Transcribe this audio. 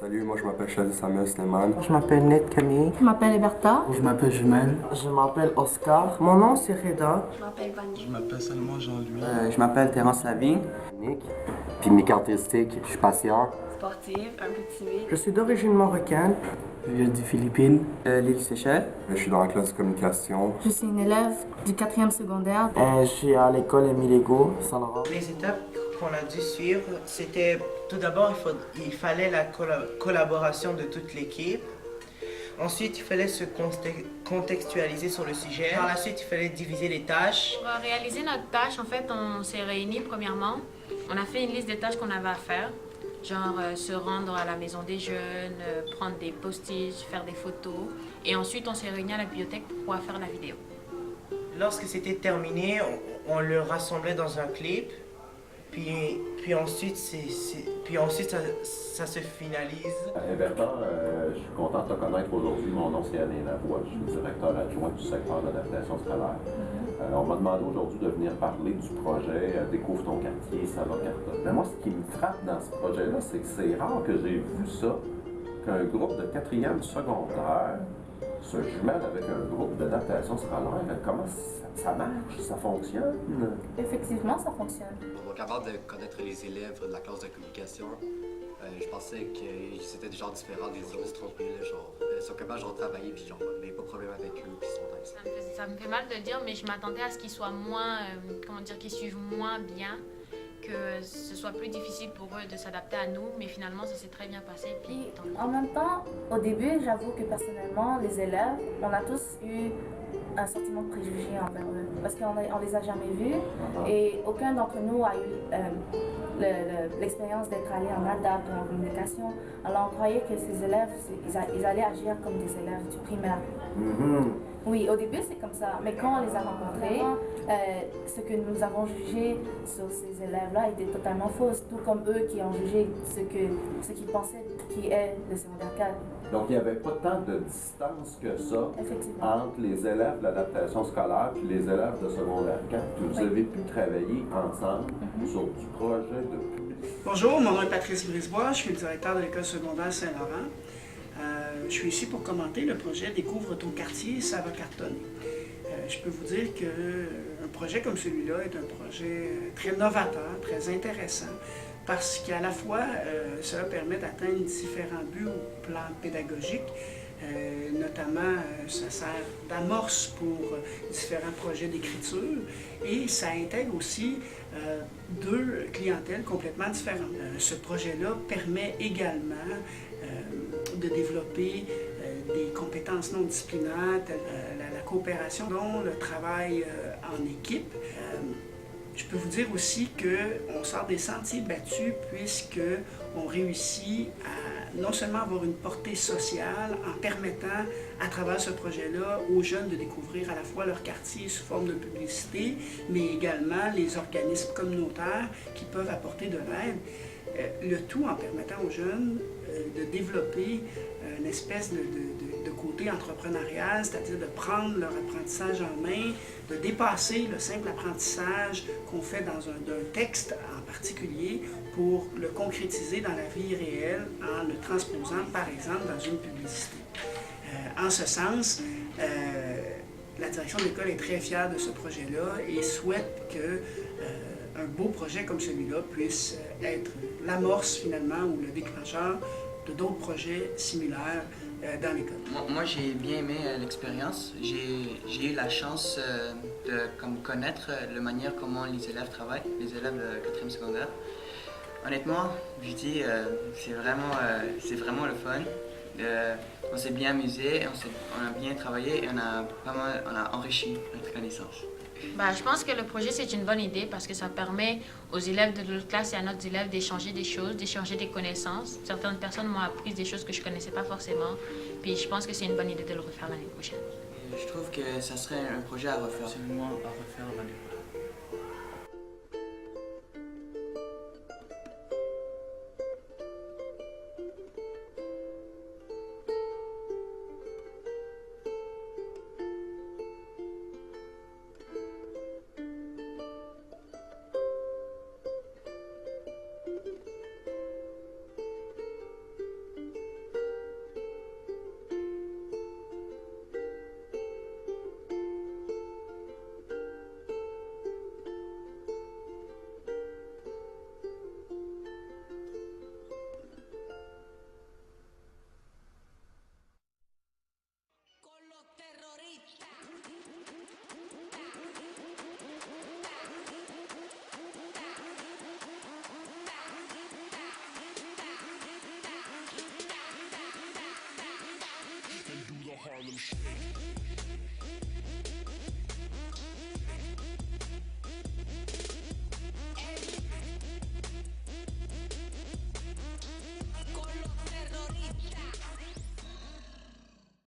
Salut, moi je m'appelle Shadi Samuel Sleman. Je m'appelle Ned Camille. Je m'appelle Eberta. Je m'appelle Jumel. Je m'appelle Oscar. Mon nom c'est Reda. Je m'appelle Vandy. Je m'appelle Salman Jean-Louis. Je m'appelle Terence Lavigne. Nick. Puis mes caractéristiques, je suis patient. Sportive, un peu timide. Je suis d'origine marocaine. Je viens des Philippines. L'île Seychelles. Je suis dans la classe de communication. Je suis une élève du 4e secondaire. Je suis à l'école Émile Ego, Saint-Laurent. Les étapes qu'on a dû suivre, c'était tout d'abord, il fallait la collaboration de toute l'équipe. Ensuite, il fallait se contextualiser sur le sujet. Par la suite, il fallait diviser les tâches. Pour réaliser notre tâche, en fait, on s'est réunis premièrement. On a fait une liste des tâches qu'on avait à faire. Genre se rendre à la maison des jeunes, prendre des post-it, faire des photos. Et ensuite, on s'est réunis à la bibliothèque pour pouvoir faire la vidéo. Lorsque c'était terminé, on le rassemblait dans un clip. Puis ensuite, ça se finalise. Eberta, je suis content de te connaître aujourd'hui. Mon nom c'est Alain Lavoie. Je suis directeur adjoint du secteur d'adaptation scolaire. On m'a demandé aujourd'hui de venir parler du projet Découvre ton quartier, ça va cartonner. Mais moi, ce qui me frappe dans ce projet-là, c'est que c'est rare que j'ai vu ça, qu'un groupe de 4e secondaire se jumelle avec un groupe d'adaptation scolaire. Comment ça marche? Ça fonctionne? Effectivement, ça fonctionne. Donc, avant de connaître les élèves de la classe de communication, je pensais qu'ils étaient des gens différents des autres. Je me suis trompé, là, genre, ils sont capables de travailler, puis genre, mais pas de problème avec eux, puis ils sont nice. Ça me fait mal de le dire, mais je m'attendais à ce qu'ils soient moins, qu'ils suivent moins bien, que ce soit plus difficile pour eux de s'adapter à nous, mais finalement, ça s'est très bien passé. Puis, en même temps, au début, j'avoue que personnellement, les élèves, on a tous eu un sentiment de préjugé envers eux, parce qu'on les a jamais vus et aucun d'entre nous a eu l'expérience d'être allé en ADAPT ou en communication. Alors on croyait que ces élèves, ils allaient agir comme des élèves du primaire. Oui, au début c'est comme ça, mais quand on les a rencontrés, ce que nous avons jugé sur ces élèves-là était totalement faux, tout comme eux qui ont jugé ce qu'ils pensaient qui est le secondaire 4. Donc, il n'y avait pas tant de distance que ça entre les élèves de l'adaptation scolaire et les élèves de secondaire 4. Puis vous avez pu travailler ensemble sur du projet de publicité. Bonjour, mon nom est Patrice Brisebois, je suis le directeur de l'école secondaire Saint-Laurent. Je suis ici pour commenter le projet Découvre ton quartier, ça va cartonner. Je peux vous dire qu'un projet comme celui-là est un projet très novateur, très intéressant, parce qu'à la fois, cela permet d'atteindre différents buts au plan pédagogique. Notamment, ça sert d'amorce pour différents projets d'écriture et ça intègre aussi deux clientèles complètement différentes. Ce projet-là permet également de développer des compétences non disciplinaires, telles la coopération, dont le travail en équipe. Je peux vous dire aussi qu'on sort des sentiers battus puisqu'on réussit à non seulement avoir une portée sociale en permettant à travers ce projet-là aux jeunes de découvrir à la fois leur quartier sous forme de publicité, mais également les organismes communautaires qui peuvent apporter de l'aide. Le tout en permettant aux jeunes de développer une espèce de côté entrepreneurial, c'est-à-dire de prendre leur apprentissage en main, de dépasser le simple apprentissage qu'on fait dans un texte en particulier pour le concrétiser dans la vie réelle en le transposant, par exemple, dans une publicité. En ce sens, la direction de l'école est très fière de ce projet-là et souhaite qu'un beau projet comme celui-là puisse être l'amorce finalement ou le déclencheur de d'autres projets similaires dans l'école. Moi j'ai bien aimé l'expérience. J'ai eu la chance de connaître la manière comment les élèves travaillent, les élèves de 4e secondaire. Honnêtement, je dis, c'est vraiment le fun. On s'est bien amusé, on a bien travaillé et on a enrichi notre connaissance. Je pense que le projet c'est une bonne idée parce que ça permet aux élèves de l'autre classe et à notre élève d'échanger des choses, d'échanger des connaissanses. Certaines personnes m'ont appris des choses que je ne connaissais pas forcément. Puis je pense que c'est une bonne idée de le refaire l'année prochaine. Je trouve que ça serait un projet à refaire. Absolument à refaire l'année prochaine. Hey.